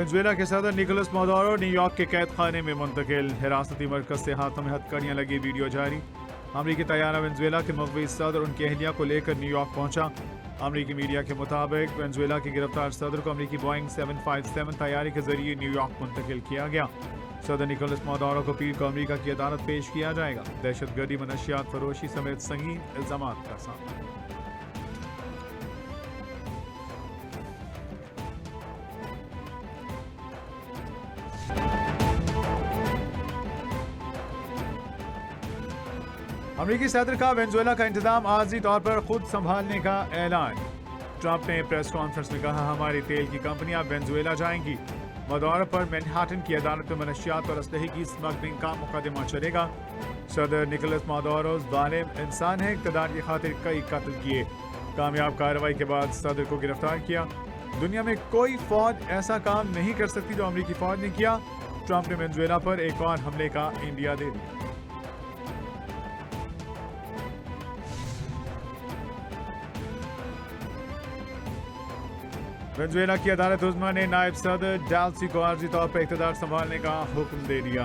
Venezuela के सदर Nicolas Maduro New York के कैद खाने में मुंतकिल, हिरासती मरकज से हाथों में हथकड़ियां लगी वीडियो जारी। अमरीकी तैयारा वेनेजुएला के मुखबिर सदर उनकी अहलिया को लेकर न्यूयॉर्क पहुंचा। अमरीकी मीडिया के मुताबिक वेनेजुएला के गिरफ्तार सदर को अमरीकी बोइंग 757 तैयारी के जरिए न्यूयॉर्क मुंतकिल किया गया। सदर निकोलस मादुरो को पीर को अमरीका की अदालत पेश किया जाएगा। दहशतगर्दी, मनशियात फरोशी समेत संगीन इल्जामात का सामना। अमरीकी सदर का वेनेजुएला का इंतजाम आर्जी तौर पर खुद संभालने का ऐलान। ट्रंप ने प्रेस कॉन्फ्रेंस में कहा, हमारी तेल की कंपनियां वेनेजुएला जाएंगी। मादुरो पर मैनहट्टन की अदालत में मनशियात और असलहे की स्मगलिंग का मुकदमा चलेगा। सदर निकोलस मादुरो जालिम इंसान है, इक़्तिदार की खातिर कई कत्ल किए। कामयाब कार्रवाई के बाद सदर को गिरफ्तार किया। दुनिया में कोई फौज ऐसा काम नहीं कर सकती जो अमरीकी फौज ने किया। ट्रंप ने वेनेजुएला पर एक और हमले का इंडिया दे दिया। वेनेजुएला की अदालत उज़्मा ने नायब सदर डाल्सी को आर्जी तौर पर इक़्तिदार संभालने का हुक्म दे दिया।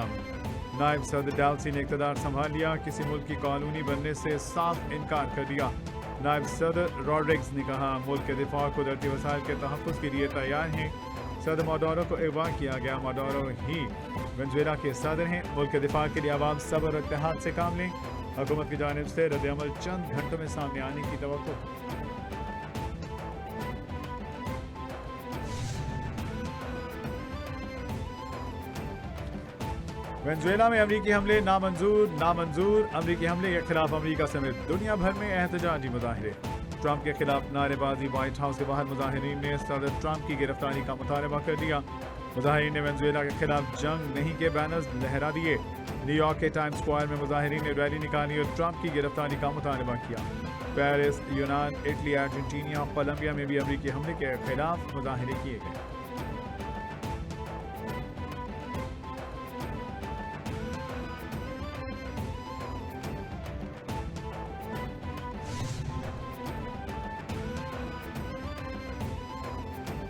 नायब सदर डाल्सी ने इक़्तिदार संभाल लिया, किसी मुल्क की कॉलोनी बनने से साफ इनकार कर दिया। नायब सदर रॉड्रिग्स ने कहा, मुल्क के दिफा कुदरती वसाइल के तहफ़्फ़ुज़ के लिए तैयार हैं। सदर मादुरो को अगवा किया गया। मादुरो ही वेनेजुएला के सदर हैं। मुल्क के दिफा के लिए आवाम सब्र और इत्तेहाद से काम लें। हुकूमत की जानिब से रद्द-ए-अमल चंद घंटों में सामने आने की तवक्को। वेनेजुएला में अमरीकी हमले नामंजूर। अमरीकी हमले के खिलाफ अमरीका समेत दुनिया भर में एहतजाजी मुजाहिरे। ट्रंप के खिलाफ नारेबाजी। व्हाइट हाउस के बाहर मुजाहिरीन ने सदर ट्रंप की गिरफ्तारी का मुतालबा कर दिया। मुजाहिरीन ने वेनेजुएला के खिलाफ जंग नहीं के बैनर्स लहरा दिए। न्यूयॉर्क के टाइम्स स्क्वायर में मुजाहिरीन ने रैली निकाली और ट्रंप की गिरफ्तारी का मुतालबा किया। पेरिस, यूनान, इटली, अर्जेंटीना, कोलंबिया में भी अमरीकी हमले के खिलाफ मुजाहिरे किए गए।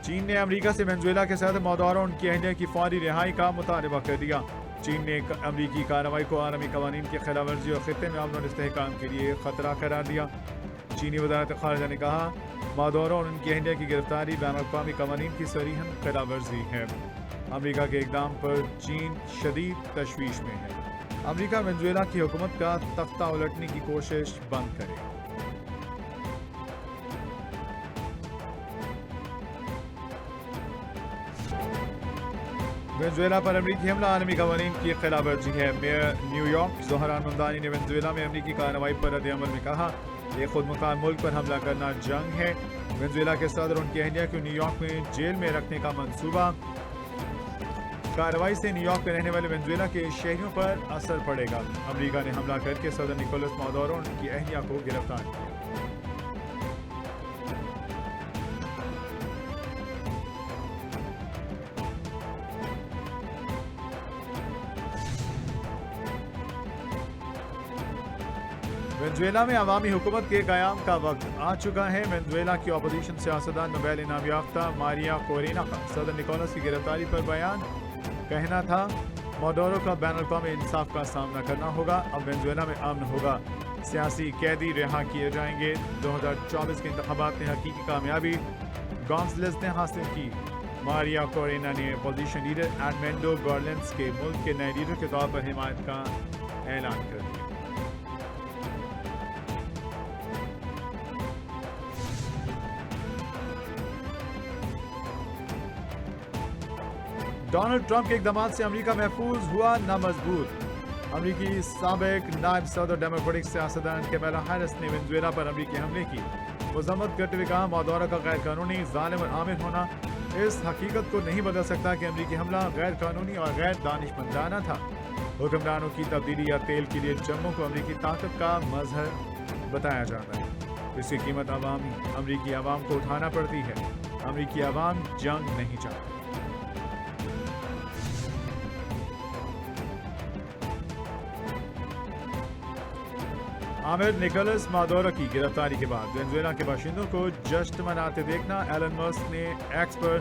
चीन ने अमेरिका से वेनेजुएला के सदर मादुरो उनकी अहलिया की फौरी रिहाई का मुतालबा कर दिया। चीन ने अमरीकी कार्रवाई को आलमी कवानीन की खिलाफवर्जी और खित्ते में अमन और इस्तेहकाम के लिए खतरा करार दिया। चीनी वज़ारत ख़ारिजा ने कहा, मादुरो और उनकी अहलिया की गिरफ्तारी बैनुल-अक़वामी कवानीन की सरीहन खिलाफवर्जी है। अमरीका के इक़दाम पर चीन शदीद तशवीश में है। अमरीका वेनेजुएला की हुकूमत का तख्ता उलटने की कोशिश बंद करे। वेनेजुएला पर अमरीकी हमला आलमी कवानीन की खिलाफवर्जी है। मेयर न्यूयॉर्क ज़ोहरान ममदानी ने वेनेजुएला में अमरीकी कार्रवाई पर रद्द-ए-अमल में कहा, एक खुद मुख्तार मुल्क पर हमला करना जंग है। वेनेजुएला के सदर और उनकी अहलिया को न्यूयॉर्क में जेल में रखने का मंसूबा। कार्रवाई से न्यूयॉर्क में रहने वाले वेनेजुएला के शहरियों पर असर पड़ेगा। अमरीका ने हमला करके सदर निकोलस मादुरो और उनकी अहलिया को गिरफ्तार किया। वेनेजुएला में अवामी हुकूमत के क़याम का वक्त आ चुका है। वेनेजुएला की अपोजिशन सियासतदान नोबेल इनाम याफ्ता मारिया कोरेना का सदर निकोलस की गिरफ्तारी पर बयान। कहना था, मादुरो का बैनुल-अक़वामी इंसाफ का सामना करना होगा। अब वेनेजुएला में अमन होगा, सियासी कैदी रिहा किए जाएंगे। 2024 के इंतखाबात में हकीकी कामयाबी गोंसलेस ने हासिल की। मारिया कोरेना ने अपोजिशन लीडर एडमेंडो गॉर्लेंस के मुल्क के नए लीडर के तौर पर हिमायत का ऐलान कर दिया। डोनाल्ड ट्रंप के इक़दामात से अमेरिका महफूज हुआ न मजबूत। अमरीकी साबिक नायब सदर डेमोक्रेटिक सियासतदान कमला हैरिस ने वेनेजुएला पर अमरीकी हमले की मज़म्मत करते हुए कहा, मादुरो का गैर कानूनी, ज़ालिम और आमिर होना इस हकीकत को नहीं बदल सकता कि अमरीकी हमला गैर कानूनी और गैर दानिशमंदाना था। हुक्मरानों की तब्दीली या तेल के लिए जंगों को अमरीकी ताकत का मजहर बताया जाता है। इसकी कीमत अमरीकी आवाम को उठाना पड़ती है। अमरीकी आवाम जंग नहीं चाहती। आमिर निकोलस मादुरो की गिरफ्तारी के बाद वेनेजुएला के बाशिंदों को जश्न मनाते देखना एलन मस्क ने एक्स पर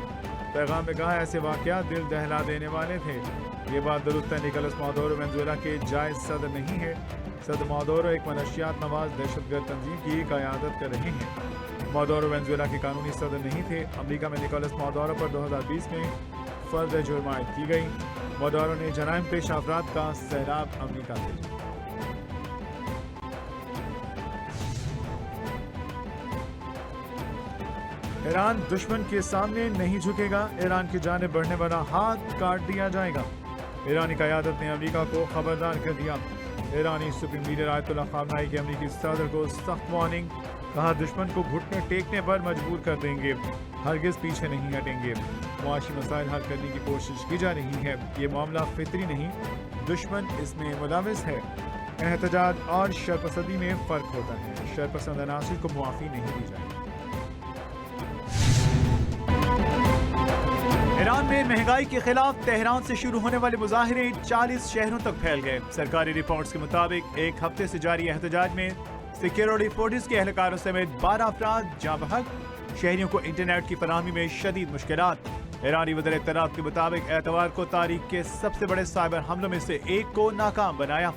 पैगाम में कहा ऐसे वाक़यात दिल दहला देने वाले थे। ये बात दुरुस्त है, निकोलस मादुरो वेनेजुएला के जायज़ सदर नहीं है। सदर मादुरो एक मनशियात नवाज दहशतगर्द तंजीम की क़यादत कर रहे हैं। मादुरो वेनेजुएला के कानूनी सदर नहीं थे। अमरीका में निकोलस मादुरो पर 2020 में फर्द जुर्म आयद की गई। मादुरो ने जराइम पेश अफराद का सैलाब अमरीका भेजा। ईरान दुश्मन के सामने नहीं झुकेगा, ईरान की जानिब बढ़ने वाला हाथ काट दिया जाएगा। ईरानी क़यादत ने अमरीका को खबरदार कर दिया। ईरानी सुप्रीम लीडर आयतुल्लाह खामनाई की अमरीकी सदर को सख्त वार्निंग, कहा दुश्मन को घुटने टेकने पर मजबूर कर देंगे, हरगिज पीछे नहीं हटेंगे। मुआशी मसाइल हल करने की कोशिश की जा रही है, ये मामला फितरी नहीं, दुश्मन इसमें मुलविस है। एहतजाज और शरपसंदी में फ़र्क होता है, शरपसंद अनासिर को मुआफ़ी नहीं दी जाएगी। ईरान में महंगाई के खिलाफ तेहरान से शुरू होने वाले मुजाहरे 40 शहरों तक फैल गए। सरकारी रिपोर्ट्स के मुताबिक एक हफ्ते से जारी एहतजाज में सिक्योरिटी फोर्सेस के एहलकारों समेत 12 अफराद जाँ बहक, शहरियों को इंटरनेट की फराहमी में शदीद मुश्किलात। ईरानी वज़ीर इत्तलात के मुताबिक एतवार को तारीख के सबसे बड़े साइबर हमलों में से एक को नाकाम बनाया।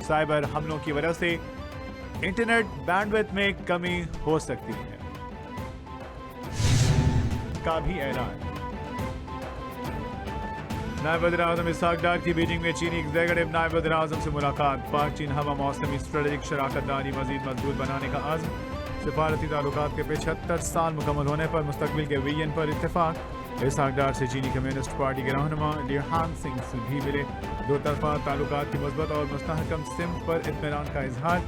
साइबर हमलों की वजह से इंटरनेट बैंडविड्थ में कमी हो सकती है का भी ऐलान। नायब वज़ीर आज़म इसहाक डार की बीजिंग में चीनी एग्जीक्यूटिव नायब वज़ीर आज़म से मुलाकात। पाक चीन हवा मौसमी स्ट्रेटेजिक शराकत दारी मज़ीद मजबूत बनाने का आज़म। सिफारती ताल्लुकात के 75 साल मुकम्मल होने पर मुस्तकबिल के विजन पर इत्तेफाक। इसहाक डार से चीनी कम्युनिस्ट पार्टी के रहनुमा लिहान सिंह से भी मिले। दो तरफा ताल्लुकात की मज़बूत और मुस्तहकम सिमत पर इत्मीनान का इजहार।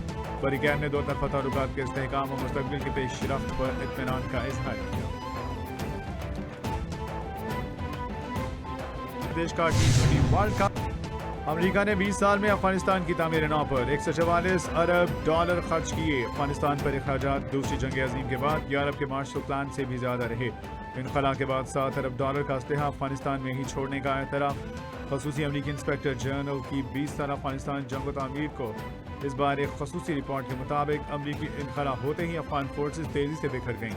वज़ीर ने दो तरफा ताल्लुकात के इस्तेहकाम और मुस्तकबिल की पेशरफ्त पर इत्मीनान का इजहार किया। देश का T20 वर्ल्ड कप। अमेरिका ने 20 साल में अफगानिस्तान की तामीर नौ पर $144 अरब खर्च किए। अफगानिस्तान पर अखराजात दूसरी जंग अजीम के बाद यूरोप के मार्शल प्लान से भी ज्यादा रहे। इनखला के बाद $7 अरब का अस्लहा अफगानिस्तान में ही छोड़ने का एतराफ़। खसूसी अमरीकी इंस्पेक्टर जनरल की 20 साल अफगानिस्तान जंग तामीर को इस बार एक खसूसी रिपोर्ट के मुताबिक अमरीकी इनखला होते ही अफगान फोर्सेज तेजी से बिखर गईं।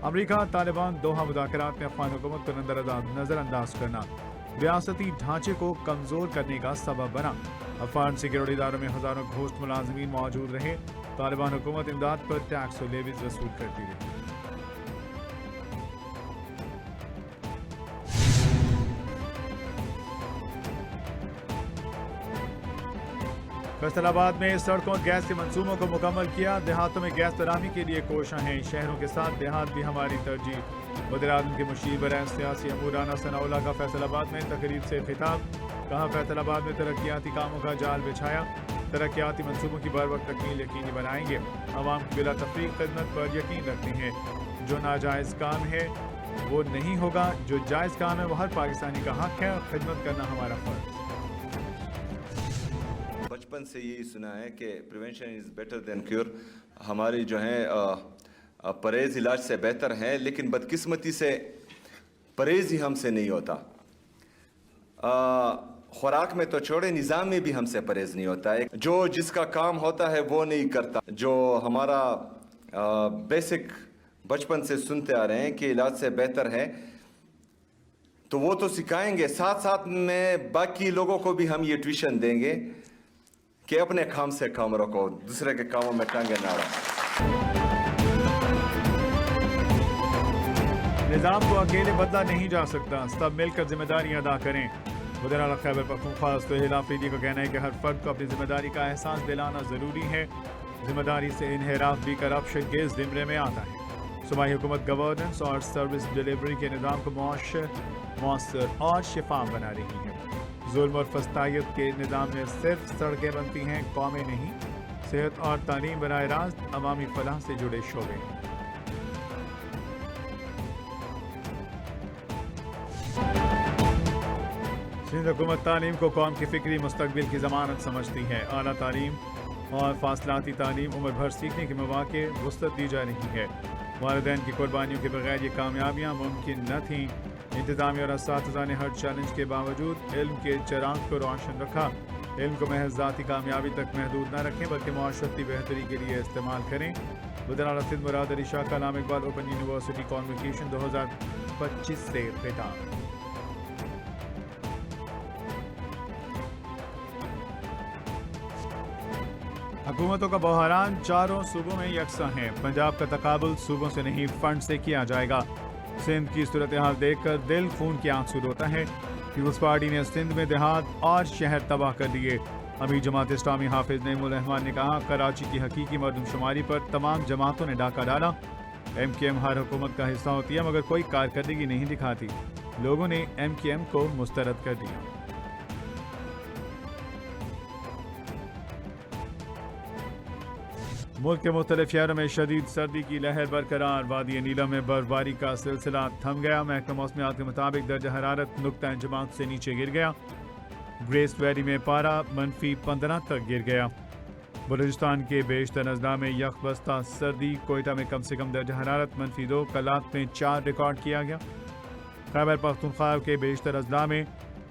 अमरीका तालिबान दोहा मुज़ाकरात में अफगान हुकूमत को नजरअंदाज करना रियासती ढांचे को कमजोर करने का सबब बना। अफगान सिक्योरिटी इदारों में हजारों घोस्ट मुलाजिमीन मौजूद रहे। तालिबान हुकूमत इमदाद पर टैक्स और लेवीज वसूल करती रही। फैसलाबाद में सड़कों गैस के मंसूबों को मुकम्मल किया। देहातों में गैस फराहमी के लिए कोशिशें हैं, शहरों के साथ देहात भी हमारी तरजीह। वज़ीर-ए-आज़म के मुशीर बराए सियासी अमूराना सनाउल्लाह का फैसलाबाद में तकरीब से खिताब। कहा फैसलाबाद में तरक्याती कामों का जाल बिछाया, तरक्याती मंसूबों की बर वक्त तकमील यकीनी बनाएंगे। अवाम की बिला तफरीक खिदमत पर यकीन रखते हैं। जो नाजायज़ काम है वो नहीं होगा, जो जायज़ काम है वो हर पाकिस्तानी का हक है, खिदमत करना हमारा फर्ज। बचपन से यही सुना है कि prevention is better than cure. हमारी जो है परहेज़ इलाज से बेहतर है, लेकिन बदकिस्मती से परहेज़ ही हमसे नहीं होता। खुराक में तो छोड़े, निज़ाम में भी हमसे परहेज़ नहीं होता है। जो जिसका काम होता है वो नहीं करता। जो हमारा बेसिक बचपन से सुनते आ रहे हैं कि इलाज से बेहतर है, तो वो तो सिखाएंगे, साथ साथ में बाकी लोगों को भी हम ये ट्यूशन देंगे कि अपने काम से काम रखो, दूसरे के कामों में टांगे ना अड़ाओ। निज़ाम को अकेले बदला नहीं जा सकता, सब मिलकर जिम्मेदारियां अदा करें। वज़ीर आला खैबर पख्तूनख्वा तौहीद आफरीदी का कहना है कि हर फर्द को अपनी जिम्मेदारी का एहसास दिलाना ज़रूरी है। जिम्मेदारी से इनहराफ भी करप्शन के ज़िम्रे में आता है। सूबाई हुकूमत गवर्नेंस और सर्विस डिलीवरी के निज़ाम को मौसर और शिफाफ बना रही है। जुल्म और फस्तायत के निज़ाम में सिर्फ सड़कें बनती हैं, कौमें नहीं। सेहत और तालीम बराह रास्त अवामी फलाह से जुड़े शोबे हैं। सिंध हुकूमत तालीम को कौम की फिक्री मुस्तकबिल की ज़मानत समझती है। आला तालीम और फासलाती तालीम उम्र भर सीखने के मौके वुसअत दी जा रही है। वालिदैन की कुर्बानियों के बगैर ये कामयाबियाँ मुमकिन न थीं। इंतज़ामिया और असातिज़ा ने हर चैलेंज के बावजूद इल्म के चिराग को रोशन रखा। इल्म को महज ज़ाती कामयाबी तक महदूद न रखें, बल्कि मुआशरती बेहतरी के लिए इस्तेमाल करें। वज़ीर आला सिंध मुराद अली शाह का नाम इकबाल ओपन यूनिवर्सिटी कॉन्वोकेशन 2025 से खिताब। हुकूमतों का बहरान चारों सूबों में यकसा है। पंजाब का तकाबुल सूबों से नहीं फंड से किया जाएगा। सिंध की सूरत हाल देखकर दिल खून की आंसू रोता है। पीपल्स पार्टी ने सिंध में देहात और शहर तबाह कर दिए। अमीर जमात इस्लामी हाफिज नईमुल रहमान ने कहा, कराची की हकीकी मरदमशुमारी पर तमाम जमातों ने डाका डाला। MKM हर हुकूमत का हिस्सा होती है मगर कोई कारकर्दगी नहीं दिखाती। लोगों ने MKM को मुस्तरद कर दिया। मुल्क के मुख्तलिफ शहरों में शदीद सर्दी की लहर बरकरार। वादी नीलम में बर्फबारी का सिलसिला थम गया। महकमा मौसमियात के मुताबिक दर्जा हरारत नुक्ता इंजमात से नीचे गिर गया। ग्रेस वैली में पारा -15 तक गिर गया। बलूचिस्तान के बेशतर अजला में यख बस्ता सर्दी। कोयटा में कम से कम दर्जा हरारत -2, कलात में 4 रिकॉर्ड किया गया। खैबर पख्तूनख्वा के बेशतर अजला में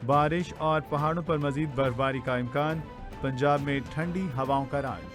बारिश और पहाड़ों पर मजीद बर्फबारी का इम्कान। पंजाब में ठंडी हवाओं का राज।